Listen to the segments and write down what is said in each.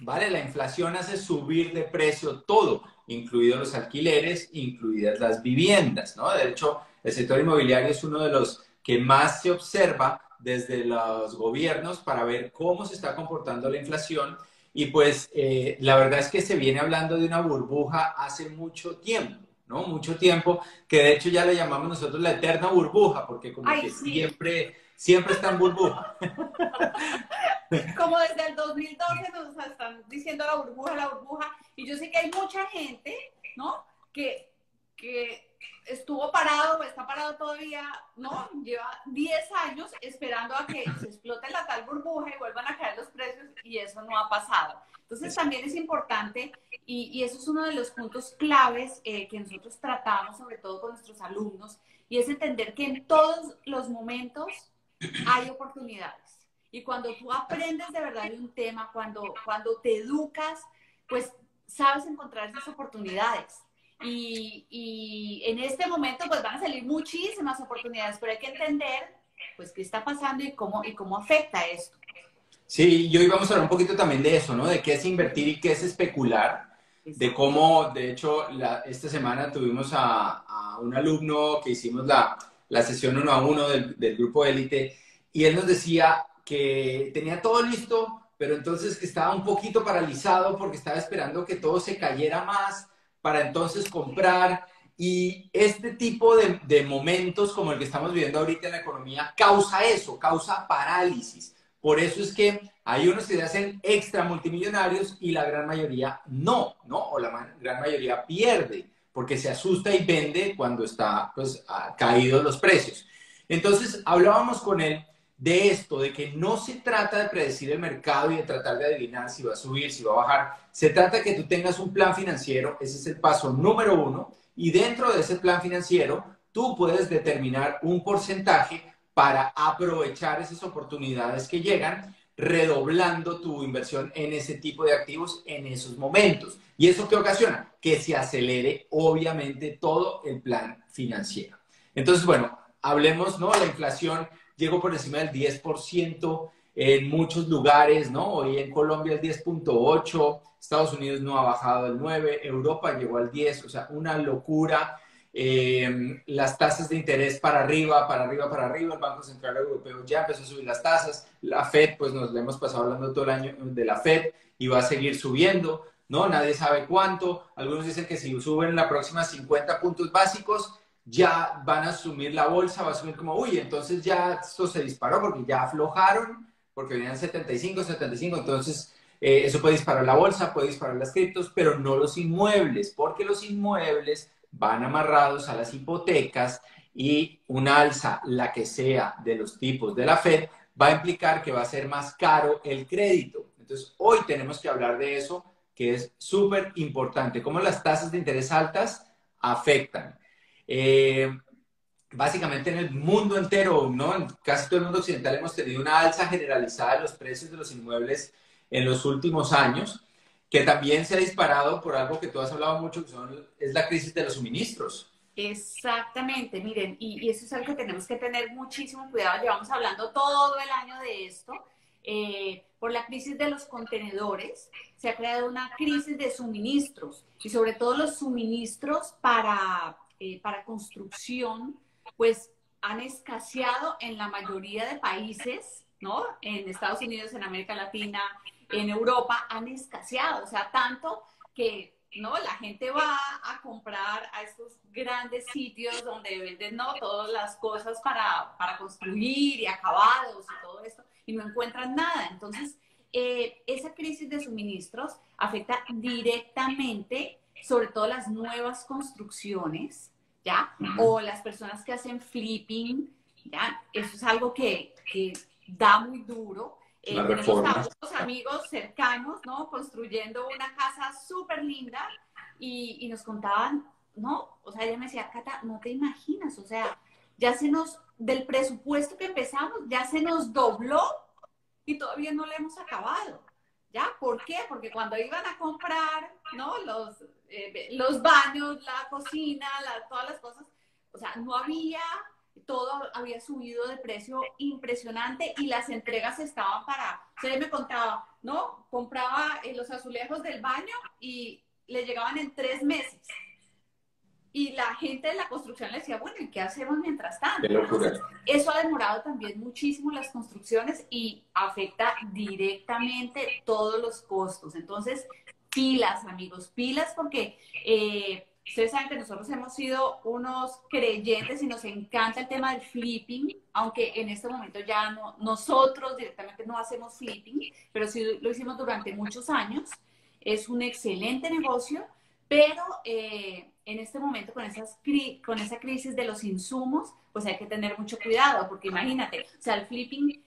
¿vale? La inflación hace subir de precio todo, incluidos los alquileres, incluidas las viviendas, ¿no? De hecho, el sector inmobiliario es uno de los que más se observa desde los gobiernos para ver cómo se está comportando la inflación. Y pues la verdad es que se viene hablando de una burbuja hace mucho tiempo, ¿no? Mucho tiempo, que de hecho ya le llamamos nosotros la eterna burbuja, porque como Ay, que sí. siempre está en burbuja. Como desde el 2012 nos están diciendo la burbuja, y yo sé que hay mucha gente, ¿no? Que estuvo parado o está parado todavía, ¿no? Lleva 10 años esperando a que se explote la tal burbuja y vuelvan a caer los precios, y eso no ha pasado. Entonces también es importante, y eso es uno de los puntos claves que nosotros tratamos, sobre todo con nuestros alumnos, y es entender que en todos los momentos hay oportunidades. Y cuando tú aprendes de verdad de un tema, cuando te educas, pues sabes encontrar esas oportunidades. Y en este momento pues van a salir muchísimas oportunidades, pero hay que entender pues qué está pasando y cómo afecta esto. Sí, y hoy vamos a hablar un poquito también de eso, ¿no? De qué es invertir y qué es especular, de Exacto. cómo, de hecho, esta semana tuvimos a un alumno que hicimos la sesión uno a uno del grupo élite y él nos decía que tenía todo listo, pero entonces que estaba un poquito paralizado porque estaba esperando que todo se cayera más para entonces comprar. Y este tipo de momentos como el que estamos viviendo ahorita en la economía causa eso, causa parálisis. Por eso es que hay unos que se hacen extra multimillonarios y la gran mayoría no, ¿no? O la gran mayoría pierde porque se asusta y vende cuando está, pues, caídos los precios. Entonces, hablábamos con él de esto, de que no se trata de predecir el mercado y de tratar de adivinar si va a subir, si va a bajar. Se trata de que tú tengas un plan financiero, ese es el paso número uno, y dentro de ese plan financiero, tú puedes determinar un porcentaje para aprovechar esas oportunidades que llegan, redoblando tu inversión en ese tipo de activos en esos momentos. ¿Y eso qué ocasiona? Que se acelere, obviamente, todo el plan financiero. Entonces, bueno, hablemos, ¿no? La inflación llegó por encima del 10% en muchos lugares, ¿no? Hoy en Colombia el 10,8%, Estados Unidos no ha bajado del 9%, Europa llegó al 10%, o sea, una locura. Las tasas de interés para arriba, para arriba, para arriba. El Banco Central Europeo ya empezó a subir las tasas. La Fed, pues nos le hemos pasado hablando todo el año de la Fed y va a seguir subiendo, ¿no? Nadie sabe cuánto. Algunos dicen que si suben la próxima 50 puntos básicos, ya van a asumir la bolsa, va a asumir como, uy, entonces ya esto se disparó porque ya aflojaron, porque venían 75, 75, entonces eso puede disparar la bolsa, puede disparar las criptos, pero no los inmuebles, porque los inmuebles van amarrados a las hipotecas y una alza, la que sea, de los tipos de la Fed, va a implicar que va a ser más caro el crédito. Entonces, hoy tenemos que hablar de eso, que es súper importante, cómo las tasas de interés altas afectan. Eh, Básicamente en el mundo entero, ¿no? En casi todo el mundo occidental hemos tenido una alza generalizada de los precios de los inmuebles en los últimos años, que también se ha disparado por algo que tú has hablado mucho, que es la crisis de los suministros. Exactamente, miren, y eso es algo que tenemos que tener muchísimo cuidado. Llevamos hablando todo el año de esto. Por la crisis de los contenedores, se ha creado una crisis de suministros, y sobre todo los suministros para construcción, pues han escaseado en la mayoría de países, ¿no? En Estados Unidos, en América Latina, en Europa, han escaseado, o sea, tanto que ¿no? La gente va a comprar a estos grandes sitios donde venden, ¿no? Todas las cosas para construir y acabados y todo esto, y no encuentran nada. Entonces, esa crisis de suministros afecta directamente, sobre todo las nuevas construcciones, ¿ya? O las personas que hacen flipping, ¿ya? Eso es algo que da muy duro. La Tenemos a reforma. unos amigos cercanos, ¿no? Construyendo una casa súper linda, y nos contaban, ¿no? O sea, ella me decía, Cata, no te imaginas, o sea, del presupuesto que empezamos, ya se nos dobló y todavía no lo hemos acabado. ¿Ya? ¿Por qué? Porque cuando iban a comprar, ¿no? Los baños, la cocina, todas las cosas, o sea, no había, todo había subido de precio impresionante, y las entregas estaban o sea, él me contaba, ¿no? Compraba los azulejos del baño y le llegaban en 3 meses. Y la gente de la construcción le decía, bueno, ¿y qué hacemos mientras tanto? Qué locura. Entonces, eso ha demorado también muchísimo las construcciones y afecta directamente todos los costos. Entonces, pilas, amigos, pilas, porque ustedes saben que nosotros hemos sido unos creyentes y nos encanta el tema del flipping, aunque en este momento ya no, nosotros directamente no hacemos flipping, pero sí lo hicimos durante muchos años. Es un excelente negocio, pero en este momento con esa crisis de los insumos, pues hay que tener mucho cuidado, porque imagínate, o sea, el flipping,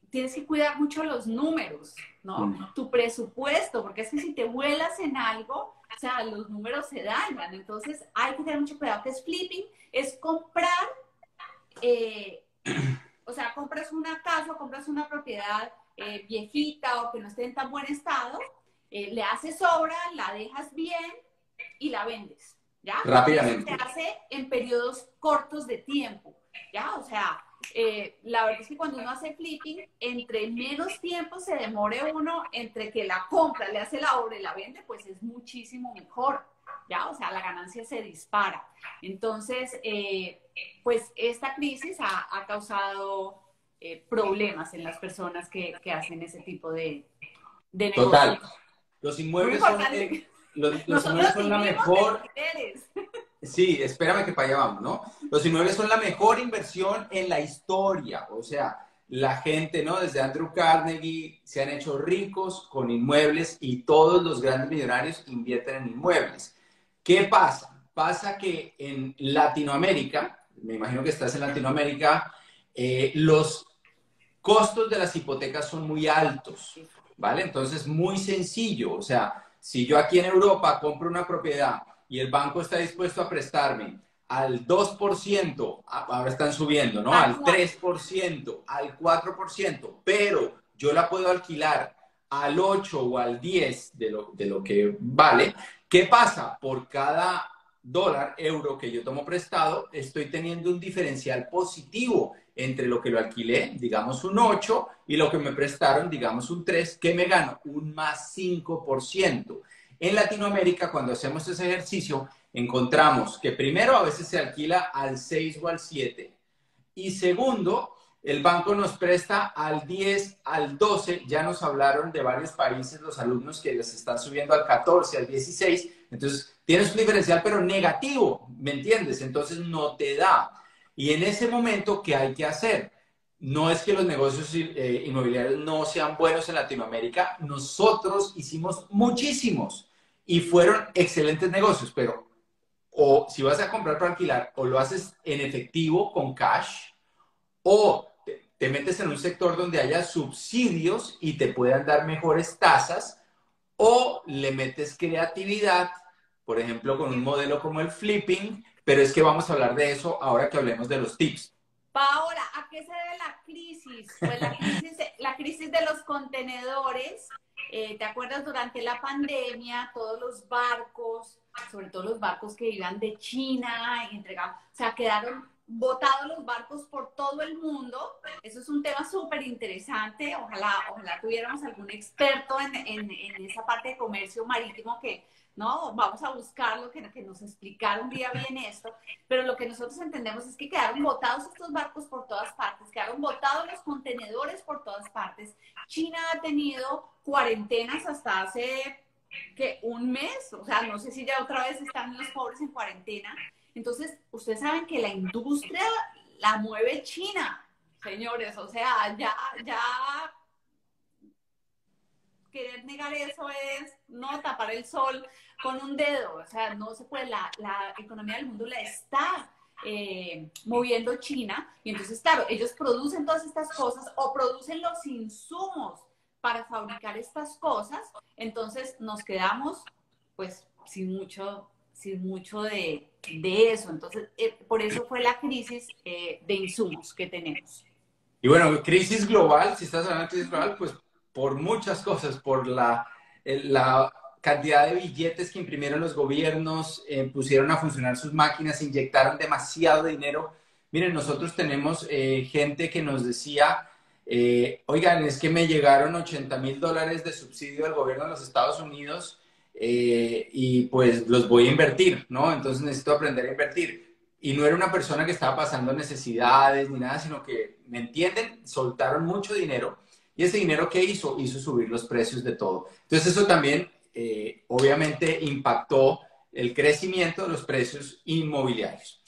tienes que cuidar mucho los números, ¿no? Tu presupuesto, porque es que si te vuelas en algo, o sea, los números se dañan. Entonces hay que tener mucho cuidado. ¿Qué es flipping? Es comprar, o sea, compras una casa o compras una propiedad viejita o que no esté en tan buen estado, le haces obra, la dejas bien y la vendes, ¿ya? Rápidamente. Se hace en periodos cortos de tiempo, ¿ya? O sea, la verdad es que cuando uno hace flipping, entre menos tiempo se demore uno entre que la compra, le hace la obra y la vende, pues es muchísimo mejor, ¿ya? O sea, la ganancia se dispara. Entonces, pues esta crisis ha causado problemas en las personas que hacen ese tipo de negocio. Total. Los inmuebles son, los inmuebles son la mejor. Sí, espérame que para allá vamos, ¿no? Los inmuebles son la mejor inversión en la historia. O sea, la gente, ¿no? Desde Andrew Carnegie se han hecho ricos con inmuebles y todos los grandes millonarios invierten en inmuebles. ¿Qué pasa? Pasa que en Latinoamérica, me imagino que estás en Latinoamérica, los costos de las hipotecas son muy altos, ¿vale? Entonces, muy sencillo. O sea, si yo aquí en Europa compro una propiedad y el banco está dispuesto a prestarme al 2%, ahora están subiendo, ¿no? Al 3%, al 4%, pero yo la puedo alquilar al 8 o al 10 de lo que vale. ¿Qué pasa? Por cada dólar, euro que yo tomo prestado, estoy teniendo un diferencial positivo entre lo que lo alquilé, digamos un 8, y lo que me prestaron, digamos un 3, que me gano un más 5%. En Latinoamérica, cuando hacemos ese ejercicio, encontramos que primero a veces se alquila al 6 o al 7, y segundo, el banco nos presta al 10, al 12, ya nos hablaron de varios países, los alumnos que les están subiendo al 14, al 16, entonces tienes un diferencial pero negativo, ¿me entiendes? Entonces no te da. Y en ese momento, ¿qué hay que hacer? No es que los negocios inmobiliarios no sean buenos en Latinoamérica, nosotros hicimos muchísimos y fueron excelentes negocios, pero o si vas a comprar para alquilar, o lo haces en efectivo con cash, o te metes en un sector donde haya subsidios y te puedan dar mejores tasas, o le metes creatividad, por ejemplo, con un modelo como el flipping, pero es que vamos a hablar de eso ahora que hablemos de los tips. Paola, ¿a qué se debe la crisis? Pues la crisis de los contenedores. ¿Te acuerdas? Durante la pandemia, todos los barcos, sobre todo los barcos que iban de China y entregaban, o sea, quedaron botados los barcos por todo el mundo. Eso es un tema súper interesante. Ojalá tuviéramos algún experto en esa parte de comercio marítimo que, no, vamos a buscarlo, que nos explicara un día bien esto. Pero lo que nosotros entendemos es que quedaron botados estos barcos por todas partes, quedaron botados los contenedores por todas partes. China ha tenido cuarentenas hasta hace un mes, o sea, no sé si ya otra vez están los pobres en cuarentena. Entonces, ustedes saben que la industria la mueve China, señores, o sea, ya querer negar eso es no tapar el sol con un dedo, o sea, no se puede, la economía del mundo la está moviendo China, y entonces, claro, ellos producen todas estas cosas o producen los insumos para fabricar estas cosas, entonces nos quedamos, pues, sin mucho de eso. Entonces, por eso fue la crisis de insumos que tenemos. Y bueno, crisis global, si estás hablando de crisis global, pues por muchas cosas, por la cantidad de billetes que imprimieron los gobiernos, pusieron a funcionar sus máquinas, inyectaron demasiado dinero. Miren, nosotros tenemos gente que nos decía, oigan, es que me llegaron $80,000 de subsidio del gobierno de los Estados Unidos y pues los voy a invertir, ¿no? Entonces necesito aprender a invertir. Y no era una persona que estaba pasando necesidades ni nada, sino que, ¿me entienden? Soltaron mucho dinero y ese dinero, ¿qué hizo? Hizo subir los precios de todo. Entonces eso también, obviamente, impactó el crecimiento de los precios inmobiliarios.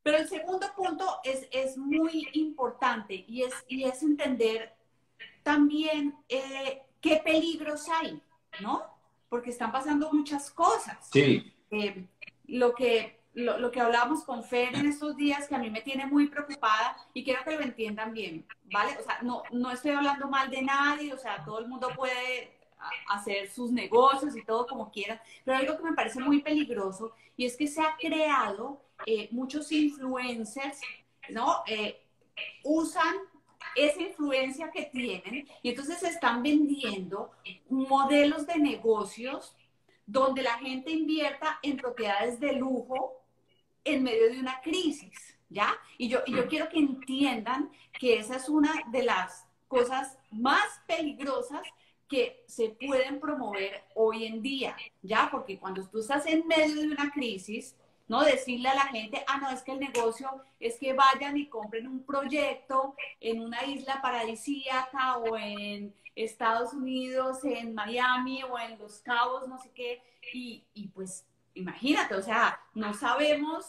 Pero el segundo punto es muy importante y es entender también qué peligros hay, ¿no? Porque están pasando muchas cosas. Sí, Lo que hablábamos con Fer en estos días, que a mí me tiene muy preocupada y quiero que lo entiendan bien, ¿vale? O sea, no estoy hablando mal de nadie, o sea, todo el mundo puede hacer sus negocios y todo como quiera, pero algo que me parece muy peligroso y es que se ha creado muchos influencers, ¿no? Usan esa influencia que tienen y entonces se están vendiendo modelos de negocios donde la gente invierta en propiedades de lujo en medio de una crisis, ¿ya? Y yo quiero que entiendan que esa es una de las cosas más peligrosas que se pueden promover hoy en día, ¿ya? Porque cuando tú estás en medio de una crisis, ¿no? Decirle a la gente, no, es que el negocio es que vayan y compren un proyecto en una isla paradisíaca o en Estados Unidos, en Miami o en Los Cabos, no sé qué, y pues imagínate, o sea, no sabemos,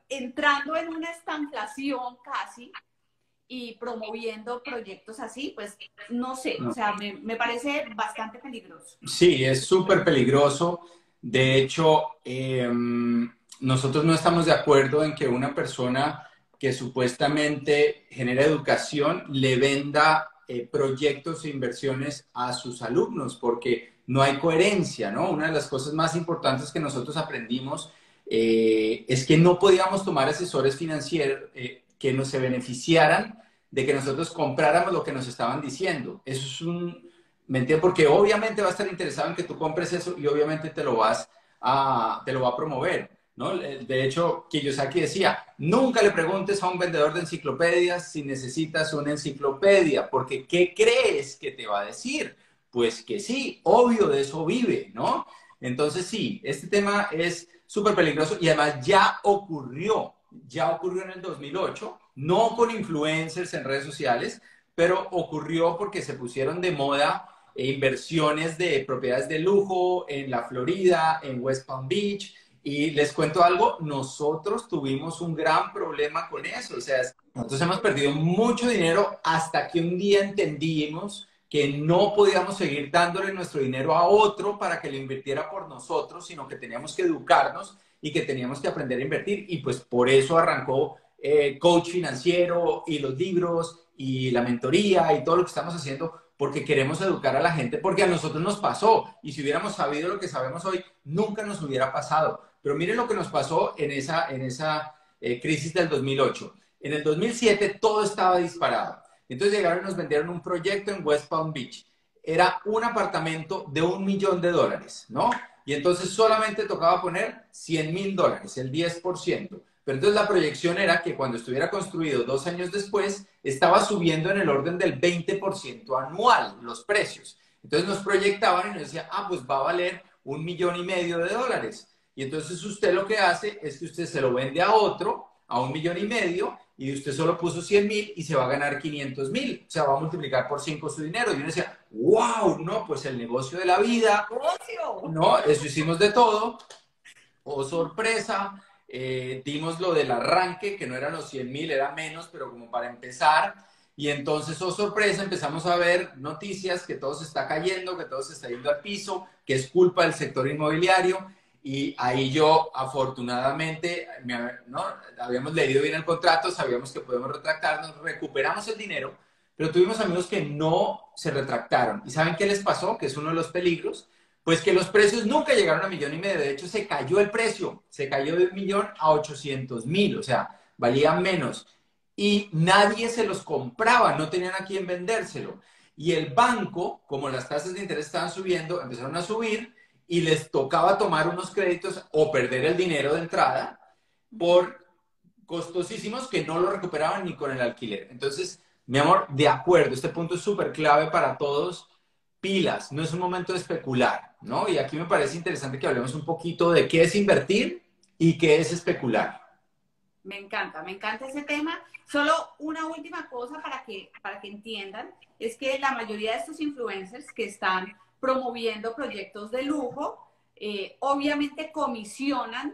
entrando en una estanflación casi y promoviendo proyectos así, pues no sé, o no. sea, me parece bastante peligroso. Sí, es súper peligroso. De hecho, nosotros no estamos de acuerdo en que una persona que supuestamente genera educación le venda proyectos e inversiones a sus alumnos, porque no hay coherencia, ¿no? Una de las cosas más importantes que nosotros aprendimos es que no podíamos tomar asesores financieros que nos se beneficiaran de que nosotros compráramos lo que nos estaban diciendo. Eso es ¿me entiendes? Porque obviamente va a estar interesado en que tú compres eso y obviamente te lo va a promover, ¿no? De hecho, Kiyosaki decía, nunca le preguntes a un vendedor de enciclopedias si necesitas una enciclopedia, porque ¿qué crees que te va a decir? Pues que sí, obvio, de eso vive, ¿no? Entonces sí, este tema es súper peligroso y además ya ocurrió en el 2008, no con influencers en redes sociales, pero ocurrió porque se pusieron de moda inversiones de propiedades de lujo en la Florida, en West Palm Beach. Y les cuento algo, nosotros tuvimos un gran problema con eso. O sea, nosotros hemos perdido mucho dinero hasta que un día entendimos que no podíamos seguir dándole nuestro dinero a otro para que lo invirtiera por nosotros, sino que teníamos que educarnos y que teníamos que aprender a invertir. Y pues por eso arrancó coach financiero y los libros y la mentoría y todo lo que estamos haciendo porque queremos educar a la gente, porque a nosotros nos pasó y si hubiéramos sabido lo que sabemos hoy, nunca nos hubiera pasado. Pero miren lo que nos pasó en esa crisis del 2008. En el 2007 todo estaba disparado. Entonces llegaron y nos vendieron un proyecto en West Palm Beach. Era un apartamento de $1,000,000, ¿no? Y entonces solamente tocaba poner $100,000, el 10%. Pero entonces la proyección era que cuando estuviera construido 2 años después, estaba subiendo en el orden del 20% anual los precios. Entonces nos proyectaban y nos decía, pues va a valer $1,500,000. Y entonces usted lo que hace es que usted se lo vende a otro, a $1,500,000, y usted solo puso 100,000 y se va a ganar 500,000. O sea, va a multiplicar por 5 su dinero. Y uno decía, wow, no, pues el negocio de la vida. ¡Negocio! No, eso hicimos de todo. Oh, sorpresa. Dimos lo del arranque, que no eran los 100,000, era menos, pero como para empezar. Y entonces, oh sorpresa, empezamos a ver noticias que todo se está cayendo, que todo se está yendo al piso, que es culpa del sector inmobiliario. Y ahí yo, afortunadamente, ¿no? Habíamos leído bien el contrato, sabíamos que podemos retractarnos, recuperamos el dinero, pero tuvimos amigos que no se retractaron. ¿Y saben qué les pasó? Que es uno de los peligros. Pues que los precios nunca llegaron a 1,500,000. De hecho, se cayó el precio. Se cayó de 1,000,000 a 800,000. O sea, valía menos. Y nadie se los compraba. No tenían a quién vendérselo. Y el banco, como las tasas de interés estaban subiendo, empezaron a subir y les tocaba tomar unos créditos o perder el dinero de entrada por costosísimos que no lo recuperaban ni con el alquiler. Entonces, Mi amor, de acuerdo, este punto es súper clave para todos. Pilas, no es un momento de especular, ¿no? Y aquí me parece interesante que hablemos un poquito de qué es invertir y qué es especular. Me encanta ese tema. Solo una última cosa para que entiendan, es que la mayoría de estos influencers que están promoviendo proyectos de lujo, obviamente comisionan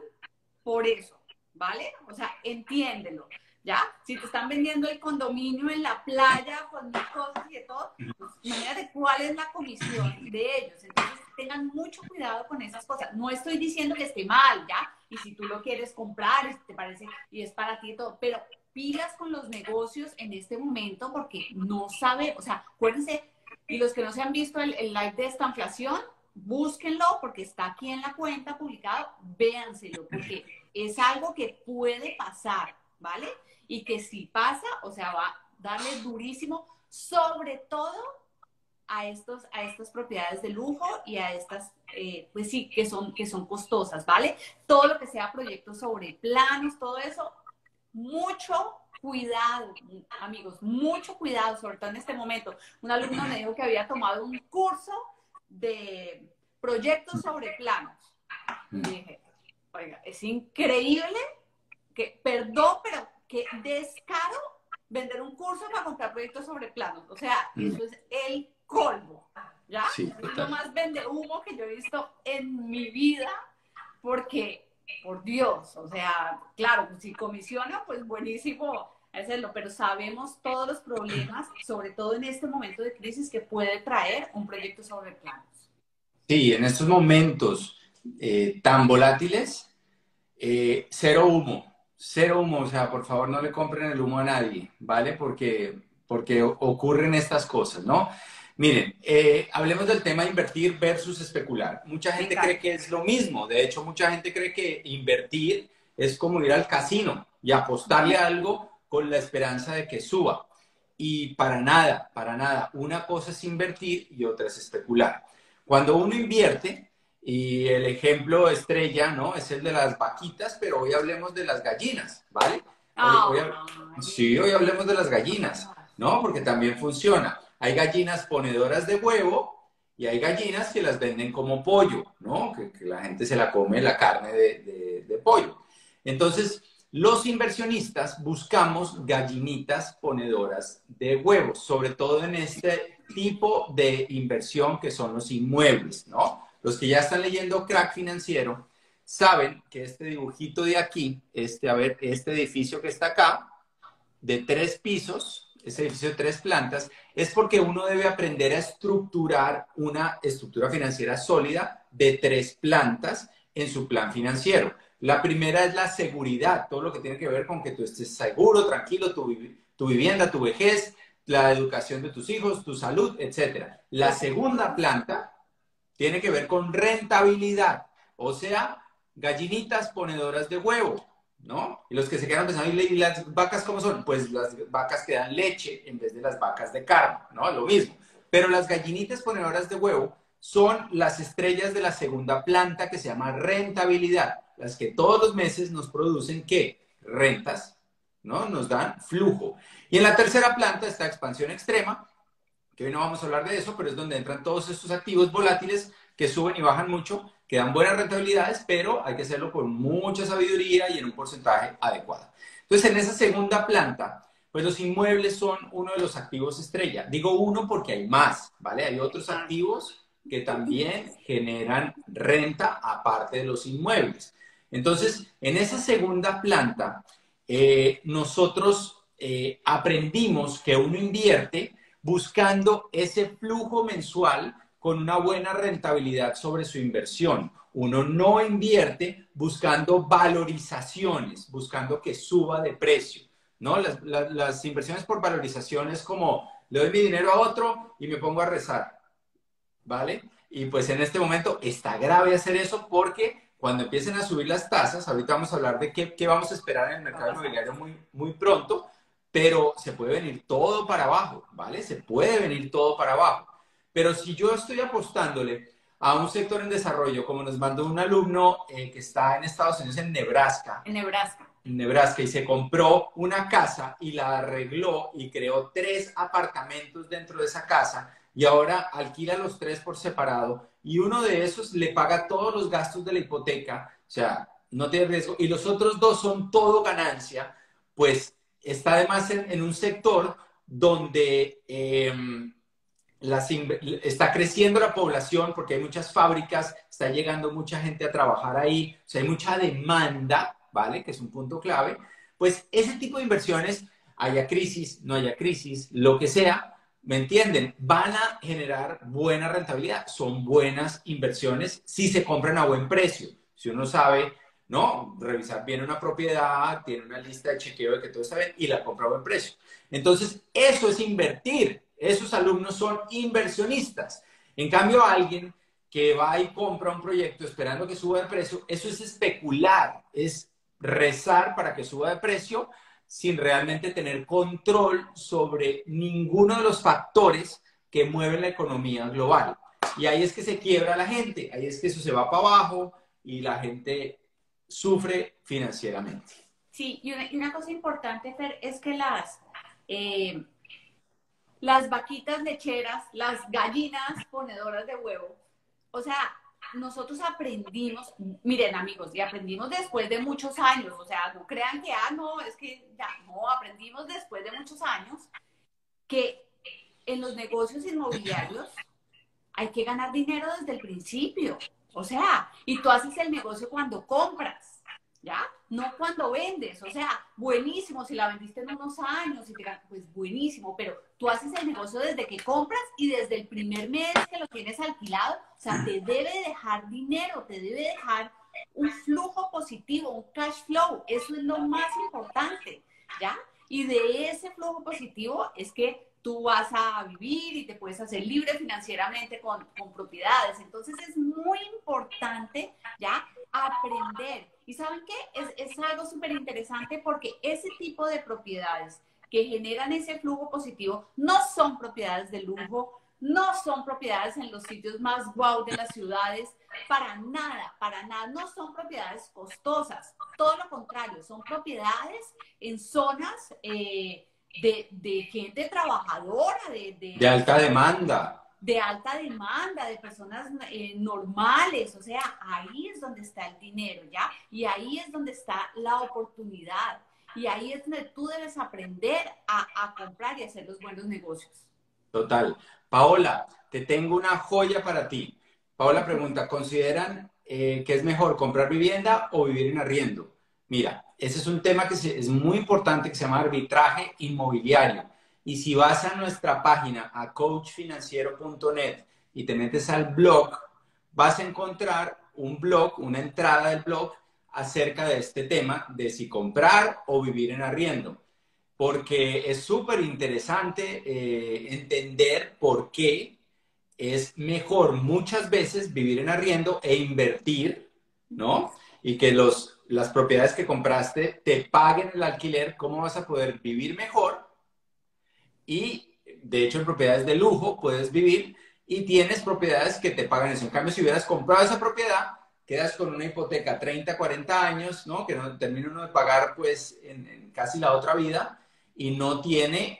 por eso, ¿vale? O sea, entiéndelo, ¿ya? Si te están vendiendo el condominio en la playa con mil cosas y de todo, pues imagínate cuál es la comisión de ellos. Entonces, tengan mucho cuidado con esas cosas. No estoy diciendo que esté mal, ¿ya? Y si tú lo quieres comprar, y si te parece, y es para ti y todo, pero pilas con los negocios en este momento porque no sabe, o sea, acuérdense, y los que no se han visto el live de esta inflación, búsquenlo porque está aquí en la cuenta publicado, véanselo, porque es algo que puede pasar, ¿vale? Y que si pasa, o sea, va a darle durísimo, sobre todo a estas propiedades de lujo y a estas, pues sí, que son costosas, ¿vale? Todo lo que sea proyectos sobre planos, todo eso, mucho cuidado, amigos, mucho cuidado, sobre todo en este momento. Un alumno me dijo que había tomado un curso de proyectos sobre planos. Y dije, oiga, es increíble que, perdón, pero qué descaro vender un curso para comprar proyectos sobre planos. O sea, eso es el colmo, ¿ya? Sí, Es lo total. más vende humo que yo he visto en mi vida, porque, por Dios, o sea, claro, si comisiona, pues buenísimo hacerlo, pero sabemos todos los problemas, sobre todo en este momento de crisis, que puede traer un proyecto sobre planos. Sí, en estos momentos tan volátiles, cero humo, o sea, por favor no le compren el humo a nadie, ¿vale? Porque ocurren estas cosas, ¿no? Miren, hablemos del tema invertir versus especular. Mucha Me gente cree encanta. que es lo mismo, de hecho, mucha gente cree que invertir es como ir al casino y apostarle a algo con la esperanza de que suba. Y para nada, para nada. Una cosa es invertir y otra es especular. Cuando uno invierte, y el ejemplo estrella, ¿no? Es el de las vaquitas, pero hoy hablemos de las gallinas, ¿vale? Sí, hoy hablemos de las gallinas, ¿no? Porque también funciona. Hay gallinas ponedoras de huevo y hay gallinas que las venden como pollo, ¿no? Que la gente se la come la carne de pollo. Entonces, los inversionistas buscamos gallinitas ponedoras de huevos, sobre todo en este tipo de inversión que son los inmuebles, ¿no? Los que ya están leyendo Crack Financiero saben que este dibujito de aquí, a ver, este edificio que está acá, de 3 pisos, ese edificio de 3 plantas, es porque uno debe aprender a estructurar una estructura financiera sólida de 3 plantas en su plan financiero. La primera es la seguridad, todo lo que tiene que ver con que tú estés seguro, tranquilo, tu vivienda, tu vejez, la educación de tus hijos, tu salud, etcétera. La segunda planta tiene que ver con rentabilidad, o sea, gallinitas ponedoras de huevo, ¿no? Y los que se quedan pensando, ¿y las vacas cómo son? Pues las vacas que dan leche en vez de las vacas de carne, ¿no? Lo mismo. Pero las gallinitas ponedoras de huevo son las estrellas de la segunda planta que se llama rentabilidad, las que todos los meses nos producen, ¿qué? Rentas, ¿no? Nos dan flujo. Y en la tercera planta está expansión extrema, que hoy no vamos a hablar de eso, pero es donde entran todos estos activos volátiles que suben y bajan mucho, que dan buenas rentabilidades, pero hay que hacerlo con mucha sabiduría y en un porcentaje adecuado. Entonces, en esa segunda planta, pues los inmuebles son uno de los activos estrella. Digo uno porque hay más, ¿vale? Hay otros activos que también generan renta aparte de los inmuebles. Entonces, en esa segunda planta, nosotros aprendimos que uno invierte buscando ese flujo mensual con una buena rentabilidad sobre su inversión. Uno no invierte buscando valorizaciones, buscando que suba de precio, ¿no? Las inversiones por valorización es como le doy mi dinero a otro y me pongo a rezar, ¿vale? Y pues en este momento está grave hacer eso porque cuando empiecen a subir las tasas, ahorita vamos a hablar de qué vamos a esperar en el mercado inmobiliario muy pronto, pero se puede venir todo para abajo, ¿vale? Se puede venir todo para abajo. Pero si yo estoy apostándole a un sector en desarrollo, como nos mandó un alumno que está en Estados Unidos, en Nebraska, En Nebraska. en Nebraska y se compró una casa y la arregló y creó 3 apartamentos dentro de esa casa y ahora alquila los 3 por separado y uno de esos le paga todos los gastos de la hipoteca, o sea, no tiene riesgo, y los otros 2 son todo ganancia, pues está además en un sector donde está creciendo la población porque hay muchas fábricas, está llegando mucha gente a trabajar ahí, o sea, hay mucha demanda, ¿vale? Que es un punto clave. Pues ese tipo de inversiones, haya crisis, no haya crisis, lo que sea, ¿me entienden? Van a generar buena rentabilidad, son buenas inversiones si se compran a buen precio. Si uno sabe, ¿no? Revisar bien una propiedad, tiene una lista de chequeo de que todo está bien y la compra a buen precio. Entonces, eso es invertir. Esos alumnos son inversionistas. En cambio, alguien que va y compra un proyecto esperando que suba de precio, eso es especular, es rezar para que suba de precio sin realmente tener control sobre ninguno de los factores que mueven la economía global. Y ahí es que se quiebra la gente, ahí es que eso se va para abajo y la gente sufre financieramente. Sí, y una cosa importante, Fer, es que las vaquitas lecheras, las gallinas ponedoras de huevo, o sea, nosotros aprendimos, miren amigos, y aprendimos después de muchos años, o sea, no crean que, no, es que ya, no, aprendimos después de muchos años que en los negocios inmobiliarios hay que ganar dinero desde el principio, o sea, y tú haces el negocio cuando compras, ¿ya? No cuando vendes, o sea, buenísimo, si la vendiste en unos años, pues buenísimo, pero tú haces el negocio desde que compras y desde el primer mes que lo tienes alquilado, o sea, te debe dejar dinero, te debe dejar un flujo positivo, un cash flow, eso es lo más importante, ¿ya? Y de ese flujo positivo es que tú vas a vivir y te puedes hacer libre financieramente con propiedades. Entonces es muy importante ya aprender. ¿Y saben qué? Es algo súper interesante porque ese tipo de propiedades que generan ese flujo positivo no son propiedades de lujo, no son propiedades en los sitios más guau de las ciudades, para nada, no son propiedades costosas, todo lo contrario, son propiedades en zonas de gente trabajadora, De alta demanda. De alta demanda, de personas normales, o sea, ahí es donde está el dinero, ¿ya? Y ahí es donde está la oportunidad, y ahí es donde tú debes aprender a comprar y hacer los buenos negocios. Total. Paola, te tengo una joya para ti. Paola pregunta, ¿consideran que es mejor comprar vivienda o vivir en arriendo? Mira, ese es un tema que es muy importante que se llama arbitraje inmobiliario. Y si vas a nuestra página, a coachfinanciero.net y te metes al blog, vas a encontrar un blog, una entrada del blog acerca de este tema de si comprar o vivir en arriendo. Porque es súper interesante entender por qué es mejor muchas veces vivir en arriendo e invertir, ¿no? Y que las propiedades que compraste te paguen el alquiler, ¿cómo vas a poder vivir mejor? Y de hecho en propiedades de lujo puedes vivir y tienes propiedades que te pagan eso. En cambio, si hubieras comprado esa propiedad, quedas con una hipoteca 30, 40 años, ¿no? Que no termina uno de pagar pues en casi la otra vida y no tiene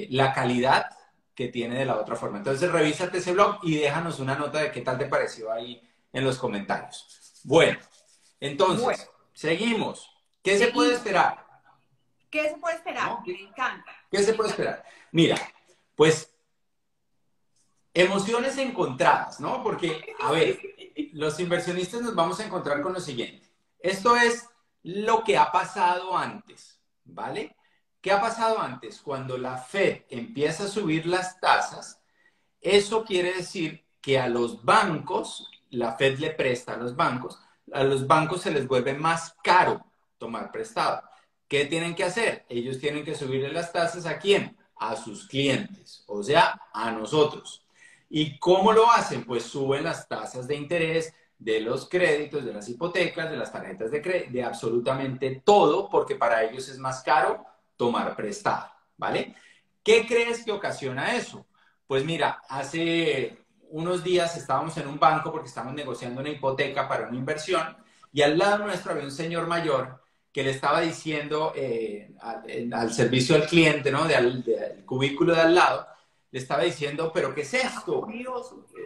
la calidad que tiene de la otra forma. Entonces, revísate ese blog y déjanos una nota de qué tal te pareció ahí en los comentarios. Bueno, entonces, seguimos. ¿Qué se puede esperar? ¿Qué se puede esperar? ¿No? Me encanta. ¿Qué se puede esperar? Mira, pues emociones encontradas, ¿no? Porque, a ver, los inversionistas nos vamos a encontrar con lo siguiente. Esto es lo que ha pasado antes, ¿vale? ¿Qué ha pasado antes? Cuando la Fed empieza a subir las tasas, eso quiere decir que a los bancos, la Fed le presta a los bancos se les vuelve más caro tomar prestado. ¿Qué tienen que hacer? Ellos tienen que subirle las tasas ¿a quién? A sus clientes, o sea, a nosotros. ¿Y cómo lo hacen? Pues suben las tasas de interés de los créditos, de las hipotecas, de las tarjetas de crédito, de absolutamente todo, porque para ellos es más caro tomar prestado, ¿vale? ¿Qué crees que ocasiona eso? Pues mira, hace unos días estábamos en un banco porque estábamos negociando una hipoteca para una inversión y al lado nuestro había un señor mayor que le estaba diciendo al servicio al cliente, ¿no? Del cubículo de al lado, le estaba diciendo, ¿pero qué es esto?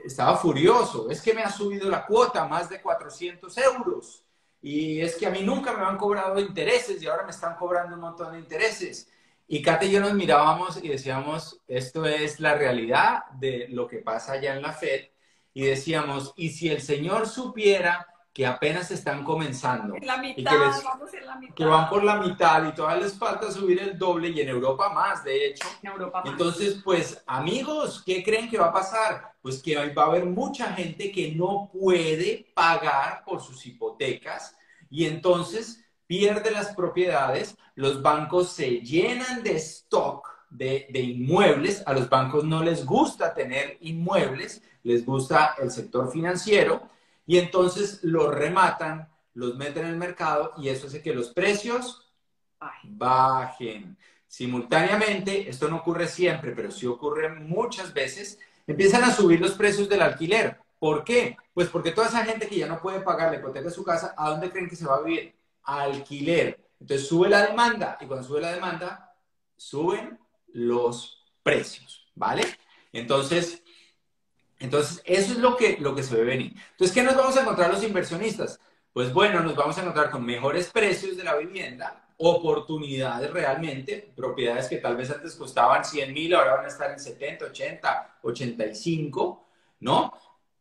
Estaba furioso. Es que me ha subido la cuota más de 400 euros. Y es que a mí nunca me han cobrado intereses y ahora me están cobrando un montón de intereses. Y Kate y yo nos mirábamos y decíamos, esto es la realidad de lo que pasa allá en la Fed. Y decíamos, ¿y si el señor supiera que apenas están comenzando? En la Y mitad, vamos en la que van mitad. por la mitad y todavía les falta subir el doble y en Europa más, de hecho. En Europa más. Entonces, pues, amigos, ¿qué creen que va a pasar? Pues que va a haber mucha gente que no puede pagar por sus hipotecas y entonces pierde las propiedades, los bancos se llenan de stock de inmuebles, a los bancos no les gusta tener inmuebles, les gusta el sector financiero y entonces los rematan, los meten en el mercado y eso hace que los precios bajen. Simultáneamente, esto no ocurre siempre, pero sí ocurre muchas veces, empiezan a subir los precios del alquiler. ¿Por qué? Pues porque toda esa gente que ya no puede pagar la hipoteca de su casa, ¿a dónde creen que se va a vivir? Alquiler. Entonces sube la demanda y cuando sube la demanda, suben los precios, ¿vale? Entonces eso es lo que se ve venir. Entonces, ¿qué nos vamos a encontrar los inversionistas? Pues bueno, nos vamos a encontrar con mejores precios de la vivienda, oportunidades realmente, propiedades que tal vez antes costaban 100,000, ahora van a estar en 70, 80, 85, ¿no?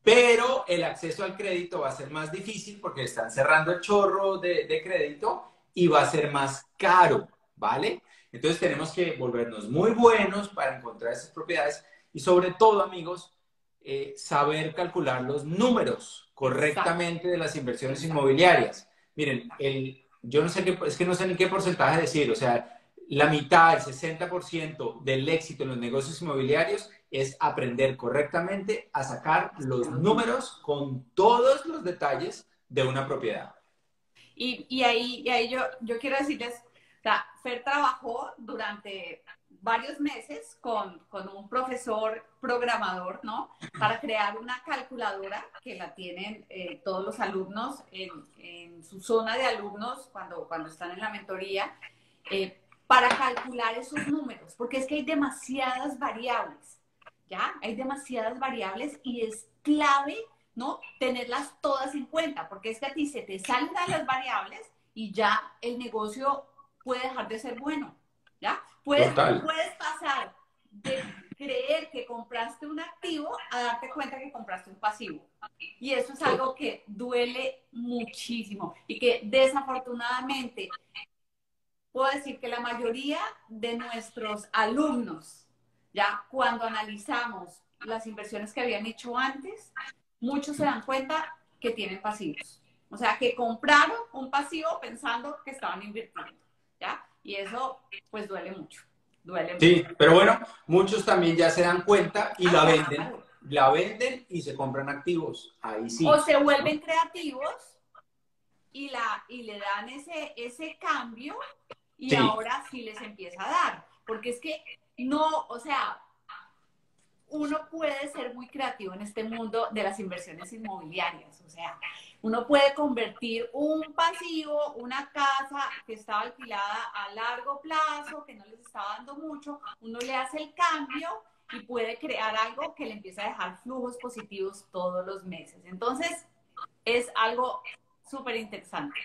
Pero el acceso al crédito va a ser más difícil porque están cerrando el chorro de crédito y va a ser más caro, ¿vale? Entonces tenemos que volvernos muy buenos para encontrar esas propiedades y sobre todo, amigos, saber calcular los números correctamente de las inversiones inmobiliarias. Miren, yo no sé qué, es que no sé ni qué porcentaje decir, o sea, la mitad, el 60% del éxito en los negocios inmobiliarios es aprender correctamente a sacar los números con todos los detalles de una propiedad. Y ahí yo quiero decirles, o sea, Fer trabajó durante varios meses con un profesor programador, ¿no? Para crear una calculadora que la tienen todos los alumnos en su zona de alumnos cuando están en la mentoría, para calcular esos números, porque es que hay demasiadas variables, ¿ya? Hay demasiadas variables y es clave, ¿no? Tenerlas todas en cuenta, porque es que a ti se te salen las variables y ya el negocio puede dejar de ser bueno, ¿ya? Total. Puedes pasar de creer que compraste un activo a darte cuenta que compraste un pasivo. Y eso es algo que duele muchísimo y que desafortunadamente puedo decir que la mayoría de nuestros alumnos, ya cuando analizamos las inversiones que habían hecho antes, muchos se dan cuenta que tienen pasivos. O sea, que compraron un pasivo pensando que estaban invirtiendo, ¿ya? Y eso, pues, duele mucho. Duele mucho. Sí, pero bueno, muchos también ya se dan cuenta y Claro. la venden y se compran activos. Ahí sí. O se vuelven creativos y le dan ese cambio y Sí, ahora sí les empieza a dar. Porque es que no, o sea, uno puede ser muy creativo en este mundo de las inversiones inmobiliarias. O sea, uno puede convertir un pasivo, una casa que estaba alquilada a largo plazo, que no les estaba dando mucho, uno le hace el cambio y puede crear algo que le empieza a dejar flujos positivos todos los meses. Entonces, es algo súper interesante.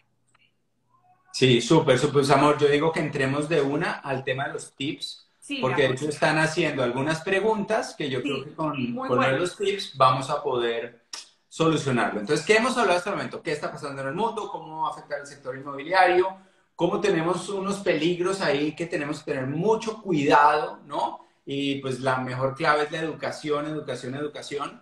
sí, súper, súper, amor. Yo digo que entremos de una al tema de los tips, Sí, mi porque de amor. hecho están haciendo algunas preguntas que yo creo Sí, que muy con lo de bueno. los tips vamos a poder solucionarlo. Entonces, ¿qué hemos hablado hasta el momento? ¿Qué está pasando en el mundo? ¿Cómo va a afectar el sector inmobiliario? ¿Cómo tenemos unos peligros ahí que tenemos que tener mucho cuidado, ¿no? Y pues la mejor clave es la educación, educación, educación.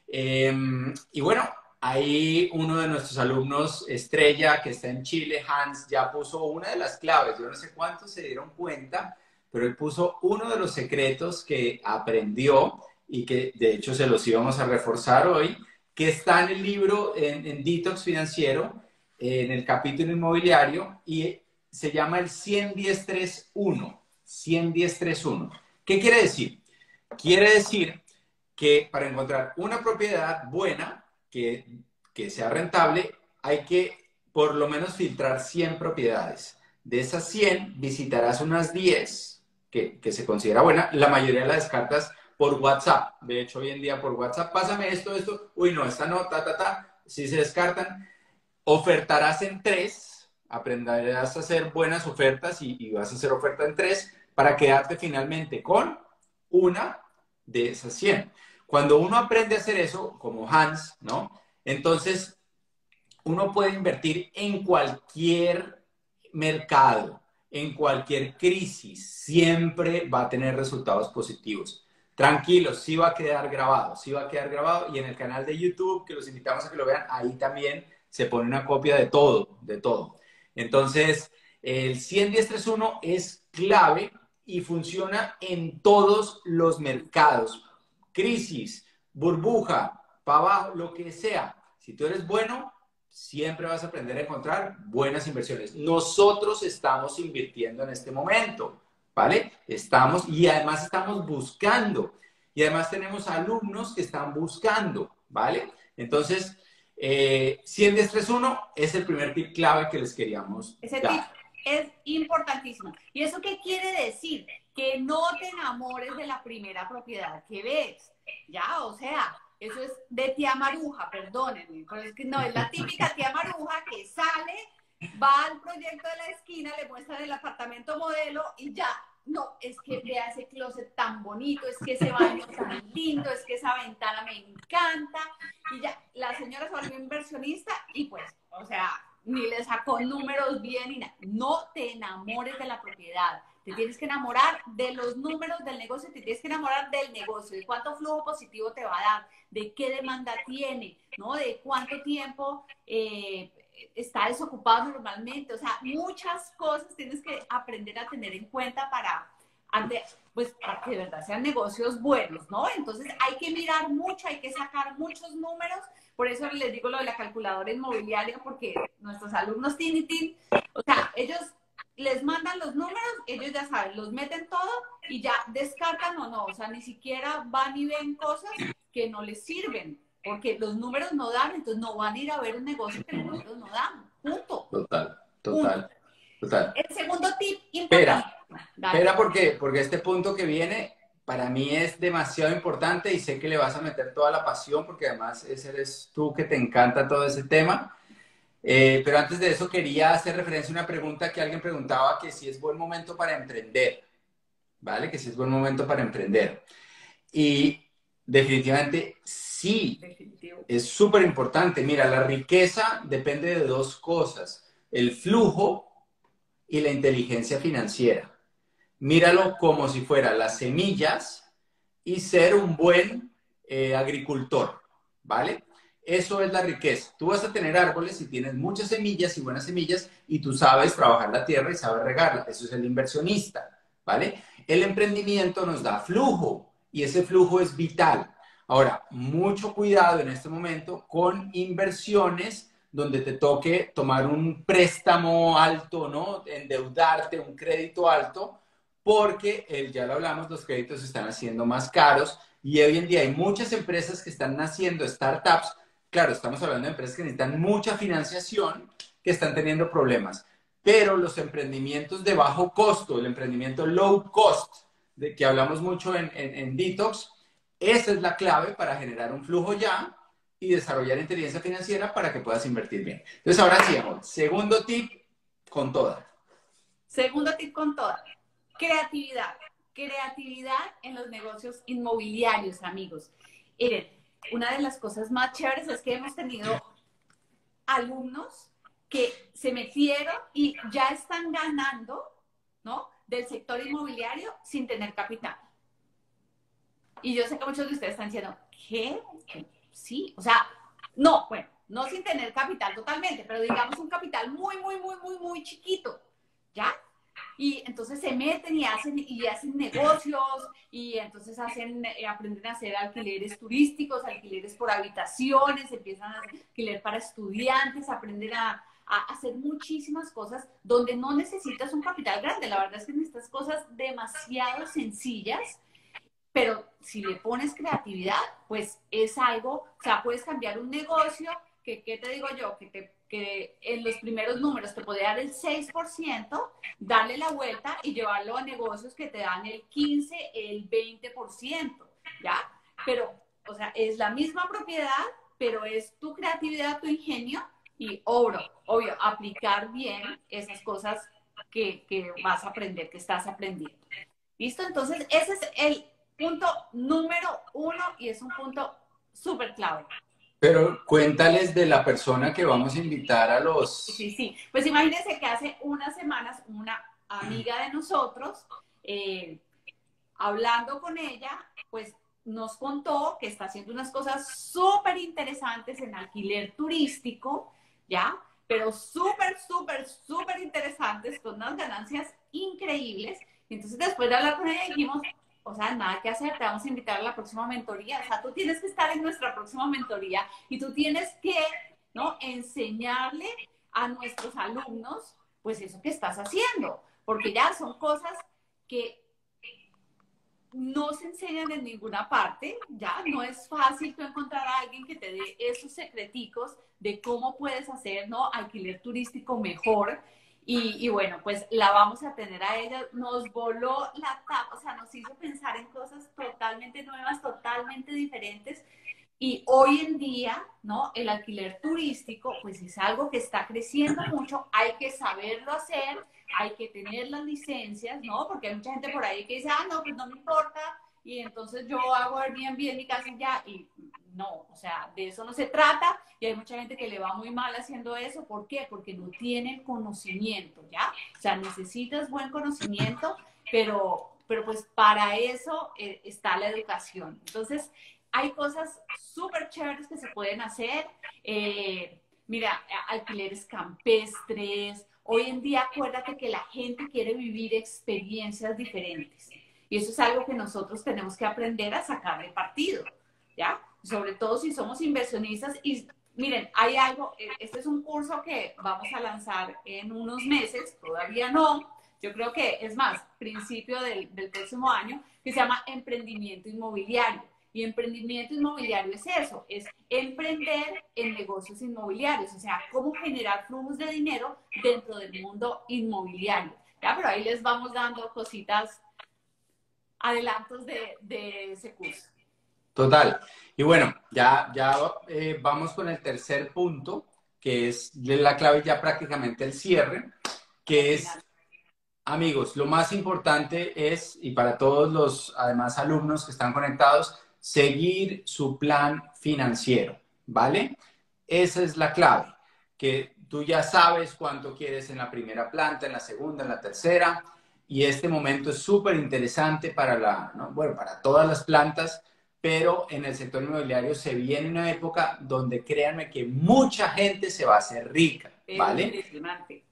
Y bueno, ahí uno de nuestros alumnos, Estrella, que está en Chile, Hans, ya puso una de las claves. Yo no sé cuántos se dieron cuenta, pero él puso uno de los secretos que aprendió y que de hecho se los íbamos a reforzar hoy, que está en el libro, en Detox Financiero, en el capítulo inmobiliario, y se llama el 110-3-1. 110-3-1. ¿Qué quiere decir? Quiere decir que para encontrar una propiedad buena, que sea rentable, hay que por lo menos filtrar 100 propiedades. De esas 100, visitarás unas 10 que se considera buena. La mayoría las descartas por WhatsApp. De hecho, hoy en día por WhatsApp, pásame esto. Uy, no, esta no, sí se descartan. Ofertarás en 3, aprenderás a hacer buenas ofertas y vas a hacer oferta en 3 para quedarte finalmente con una de esas 100. Cuando uno aprende a hacer eso, como Hans, ¿no? Entonces, uno puede invertir en cualquier mercado, en cualquier crisis, siempre va a tener resultados positivos. Tranquilos, sí va a quedar grabado, y en el canal de YouTube, que los invitamos a que lo vean, ahí también se pone una copia de todo, de todo. Entonces, el 100-10-3-1 es clave y funciona en todos los mercados. Crisis, burbuja, para abajo, lo que sea. Si tú eres bueno, siempre vas a aprender a encontrar buenas inversiones. Nosotros estamos invirtiendo en este momento, ¿vale? Y además estamos buscando. Y además tenemos alumnos que están buscando, ¿vale? Entonces, 100-10-3-1 es el primer tip clave que les queríamos Ese dar. tip es importantísimo. ¿Y eso qué quiere decir? Que no te enamores de la primera propiedad que ves. Ya, o sea, eso es de tía Maruja, perdónenme, pero es que no, es la típica tía Maruja que sale, va al proyecto de la esquina, le muestran el apartamento modelo y ya, no, es que vea ese closet tan bonito, es que ese baño tan lindo, es que esa ventana me encanta, y ya, la señora se volvió inversionista y pues, o sea, ni le sacó números bien ni nada. No te enamores de la propiedad. Te tienes que enamorar de los números del negocio, te tienes que enamorar del negocio, de cuánto flujo positivo te va a dar, de qué demanda tiene, ¿no? De cuánto tiempo está desocupado normalmente. O sea, muchas cosas tienes que aprender a tener en cuenta pues, para que de verdad sean negocios buenos, ¿no? Entonces hay que mirar mucho, hay que sacar muchos números. Por eso les digo lo de la calculadora inmobiliaria, porque nuestros alumnos o sea, ellos les mandan los números, ellos ya saben, los meten todo y ya descartan o no. O sea, ni siquiera van y ven cosas que no les sirven, porque los números no dan, entonces no van a ir a ver un negocio que los números no dan. Punto. Total. Punto. El segundo tip importante. Espera porque este punto que viene para mí es demasiado importante y sé que le vas a meter toda la pasión porque además ese eres tú que te encanta todo ese tema. Pero antes de eso quería hacer referencia a una pregunta que alguien preguntaba que si es buen momento para emprender, ¿vale? Que si es buen momento para emprender. Y definitivamente sí, es súper importante. Mira, la riqueza depende de dos cosas, el flujo y la inteligencia financiera. Míralo como si fueran las semillas y ser un buen agricultor, ¿vale? Eso es la riqueza. Tú vas a tener árboles si tienes muchas semillas y buenas semillas y tú sabes trabajar la tierra y sabes regarla. Eso es el inversionista, ¿vale? El emprendimiento nos da flujo y ese flujo es vital. Ahora, mucho cuidado en este momento con inversiones donde te toque tomar un préstamo alto, ¿no? Endeudarte, un crédito alto, porque ya lo hablamos, los créditos se están haciendo más caros y hoy en día hay muchas empresas que están naciendo, startups, claro, estamos hablando de empresas que necesitan mucha financiación, que están teniendo problemas, pero los emprendimientos de bajo costo, el emprendimiento low cost, de que hablamos mucho en Detox, esa es la clave para generar un flujo ya y desarrollar inteligencia financiera para que puedas invertir bien. Entonces, ahora sí, amor, segundo tip con toda. Segundo tip con toda. Creatividad. Creatividad en los negocios inmobiliarios, amigos. Miren, una de las cosas más chéveres es que hemos tenido alumnos que se metieron y ya están ganando, ¿no? Del sector inmobiliario sin tener capital. Y yo sé que muchos de ustedes están diciendo, ¿qué? Sí, o sea, no, bueno, no sin tener capital totalmente, pero digamos un capital muy chiquito, ¿ya? Y entonces se meten y hacen negocios y entonces aprenden a hacer alquileres turísticos, alquileres por habitaciones, empiezan a hacer alquiler para estudiantes, aprenden a hacer muchísimas cosas donde no necesitas un capital grande. La verdad es que necesitas cosas demasiado sencillas, pero si le pones creatividad, pues es algo, o sea, puedes cambiar un negocio que, ¿qué te digo yo? Que en los primeros números te puede dar el 6%, darle la vuelta y llevarlo a negocios que te dan el 15, el 20%, ¿ya? Pero, o sea, es la misma propiedad, pero es tu creatividad, tu ingenio y obvio, aplicar bien esas cosas que vas a aprender, que estás aprendiendo. ¿Listo? Entonces, ese es el punto número 1 y es un punto súper clave. Pero cuéntales de la persona que vamos a invitar a los... Sí, sí. Pues imagínense que hace unas semanas una amiga de nosotros, hablando con ella, pues nos contó que está haciendo unas cosas súper interesantes en alquiler turístico, ¿ya? Pero súper, súper, súper interesantes, con unas ganancias increíbles. Y entonces, después de hablar con ella, dijimos, o sea, nada que hacer, te vamos a invitar a la próxima mentoría. O sea, tú tienes que estar en nuestra próxima mentoría y tú tienes que, ¿no? Enseñarle a nuestros alumnos, pues eso que estás haciendo, porque ya son cosas que no se enseñan en ninguna parte, ya no es fácil tú encontrar a alguien que te dé esos secreticos de cómo puedes hacer, ¿no? Alquiler turístico mejor. Y bueno, pues la vamos a tener a ella, nos voló la tapa, o sea, nos hizo pensar en cosas totalmente nuevas, totalmente diferentes. Y hoy en día, ¿no? El alquiler turístico, pues es algo que está creciendo mucho, hay que saberlo hacer, hay que tener las licencias, ¿no? Porque hay mucha gente por ahí que dice, ah, no, pues no me importa, y entonces yo hago Airbnb en mi casa y ya, y no, o sea, de eso no se trata, y hay mucha gente que le va muy mal haciendo eso, ¿por qué? Porque no tiene el conocimiento, ¿ya? O sea, necesitas buen conocimiento, pero pues para eso está la educación. Entonces, hay cosas súper chéveres que se pueden hacer. Mira, alquileres campestres. Hoy en día, acuérdate que la gente quiere vivir experiencias diferentes. Y eso es algo que nosotros tenemos que aprender a sacarle partido, ¿ya? Sobre todo si somos inversionistas. Y miren, hay algo, este es un curso que vamos a lanzar en unos meses, todavía no. Yo creo que es más, principio del próximo año, que se llama Emprendimiento Inmobiliario. Y emprendimiento inmobiliario es eso, es emprender en negocios inmobiliarios, o sea, cómo generar flujos de dinero dentro del mundo inmobiliario. Ya, pero ahí les vamos dando cositas, adelantos de ese curso. Total. Y bueno, ya vamos con el tercer punto, que es la clave ya prácticamente el cierre, que es, amigos, lo más importante es, y para todos los, además, alumnos que están conectados, seguir su plan financiero, ¿vale? Esa es la clave, que tú ya sabes cuánto quieres en la primera planta, en la segunda, en la tercera, y este momento es súper interesante para ¿no? Bueno, para todas las plantas, pero en el sector inmobiliario se viene una época donde créanme que mucha gente se va a hacer rica, Es ¿vale? impresionante.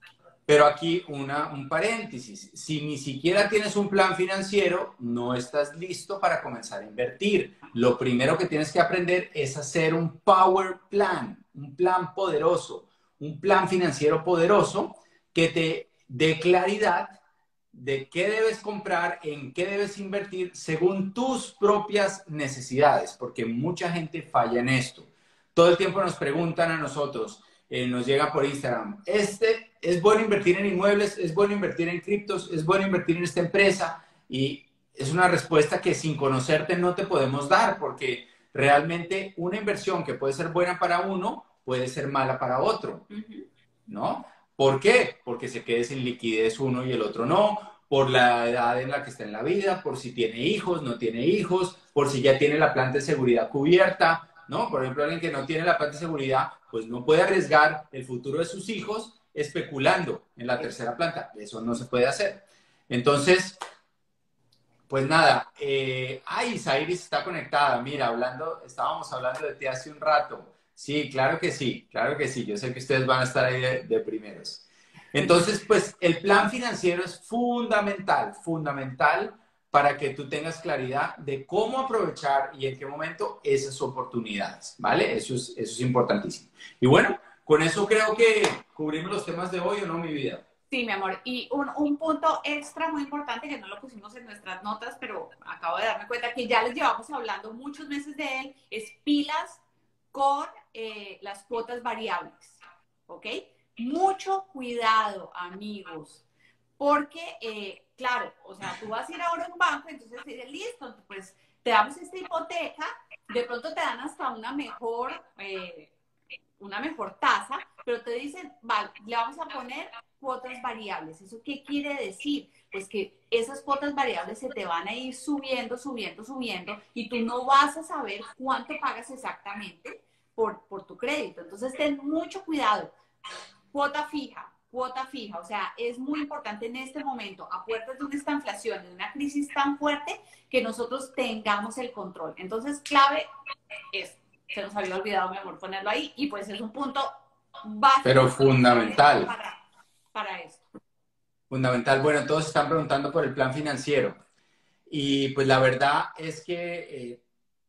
Pero aquí un paréntesis, si ni siquiera tienes un plan financiero, no estás listo para comenzar a invertir. Lo primero que tienes que aprender es hacer un power plan, un plan poderoso, un plan financiero poderoso que te dé claridad de qué debes comprar, en qué debes invertir según tus propias necesidades, porque mucha gente falla en esto. Todo el tiempo nos preguntan a nosotros, nos llega por Instagram, ¿es bueno invertir en inmuebles? ¿Es bueno invertir en criptos? ¿Es bueno invertir en esta empresa? Y es una respuesta que sin conocerte no te podemos dar, porque realmente una inversión que puede ser buena para uno, puede ser mala para otro, ¿no? ¿Por qué? Porque se quede sin liquidez uno y el otro no, por la edad en la que está en la vida, por si tiene hijos, no tiene hijos, por si ya tiene la planta de seguridad cubierta, ¿no? Por ejemplo, alguien que no tiene la planta de seguridad, pues no puede arriesgar el futuro de sus hijos especulando en la tercera planta. Eso no se puede hacer. Entonces, pues nada, Isairis está conectada. Mira, estábamos hablando de ti hace un rato. Sí, claro que sí, claro que sí. Yo sé que ustedes van a estar ahí de primeros. Entonces, pues el plan financiero es fundamental, fundamental para que tú tengas claridad de cómo aprovechar y en qué momento esas oportunidades, ¿vale? Eso es importantísimo. Y bueno, con eso creo que cubrimos los temas de hoy, ¿o no, mi vida? Sí, mi amor. Y un punto extra muy importante que no lo pusimos en nuestras notas, pero acabo de darme cuenta que ya les llevamos hablando muchos meses de él, es pilas con las cuotas variables, ¿ok? Mucho cuidado, amigos, porque, claro, o sea, tú vas a ir ahora a un banco, entonces dices, listo, pues te damos esta hipoteca, de pronto te dan hasta una mejor tasa, pero te dicen, vale, le vamos a poner cuotas variables. ¿Eso qué quiere decir? Pues que esas cuotas variables se te van a ir subiendo, subiendo, subiendo, y tú no vas a saber cuánto pagas exactamente por tu crédito. Entonces, ten mucho cuidado. Cuota fija, cuota fija. O sea, es muy importante en este momento, a puertas de una estanflación, de una crisis tan fuerte, que nosotros tengamos el control. Entonces, clave es, se nos había olvidado, mi amor, ponerlo ahí, y pues es un punto Pero básico fundamental, para esto. fundamental. Bueno, todos están preguntando por el plan financiero. Y pues la verdad es que,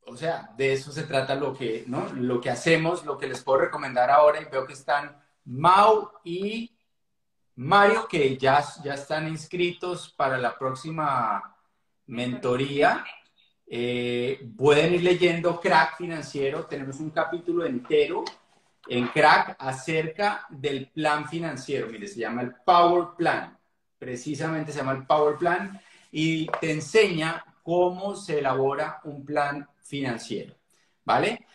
o sea, de eso se trata lo que, ¿no? Lo que hacemos, lo que les puedo recomendar ahora. Y veo que están Mau y Mario, que ya están inscritos para la próxima mentoría. Pueden ir leyendo Crack Financiero. Tenemos un capítulo entero en Crack acerca del plan financiero. Mire, se llama el Power Plan. Precisamente se llama el Power Plan y te enseña cómo se elabora un plan financiero. ¿Vale?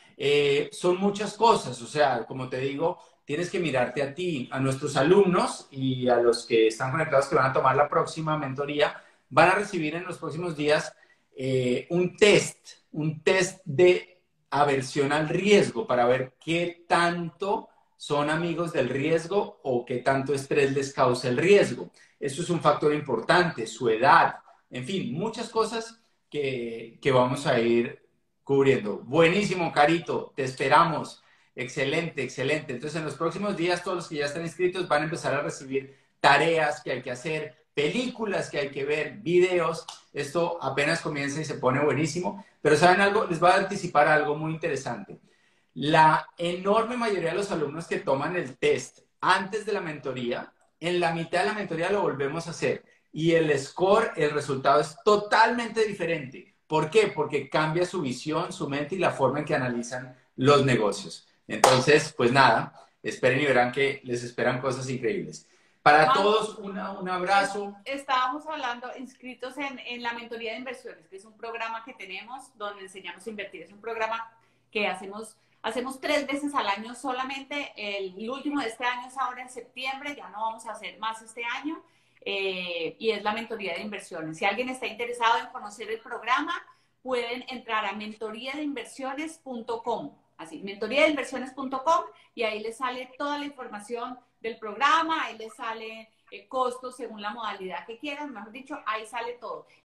Son muchas cosas. O sea, como te digo, tienes que mirarte a ti, a nuestros alumnos y a los que están conectados que van a tomar la próxima mentoría. Van a recibir en los próximos días un test de aversión al riesgo para ver qué tanto son amigos del riesgo o qué tanto estrés les causa el riesgo. Eso es un factor importante, su edad, en fin, muchas cosas que vamos a ir cubriendo. Buenísimo, Carito, te esperamos. Excelente, excelente. Entonces, en los próximos días, todos los que ya están inscritos van a empezar a recibir tareas que hay que hacer, películas que hay que ver, videos. Esto apenas comienza y se pone buenísimo. Pero ¿saben algo? Les voy a anticipar algo muy interesante. La enorme mayoría de los alumnos que toman el test antes de la mentoría, en la mitad de la mentoría lo volvemos a hacer. Y el score, el resultado es totalmente diferente. ¿Por qué? Porque cambia su visión, su mente y la forma en que analizan los negocios. Entonces, pues nada, esperen y verán que les esperan cosas increíbles. Para todos, un abrazo. Estábamos hablando, inscritos en la mentoría de inversiones, que es un programa que tenemos donde enseñamos a invertir. Es un programa que hacemos 3 veces al año solamente. El último de este año es ahora en septiembre, ya no vamos a hacer más este año. Y es la mentoría de inversiones. Si alguien está interesado en conocer el programa, pueden entrar a mentoriadeinversiones.com. Así, mentoriadeinversiones.com, y ahí les sale toda la información del programa, ahí les sale costos según la modalidad que quieran, mejor dicho, ahí sale todo.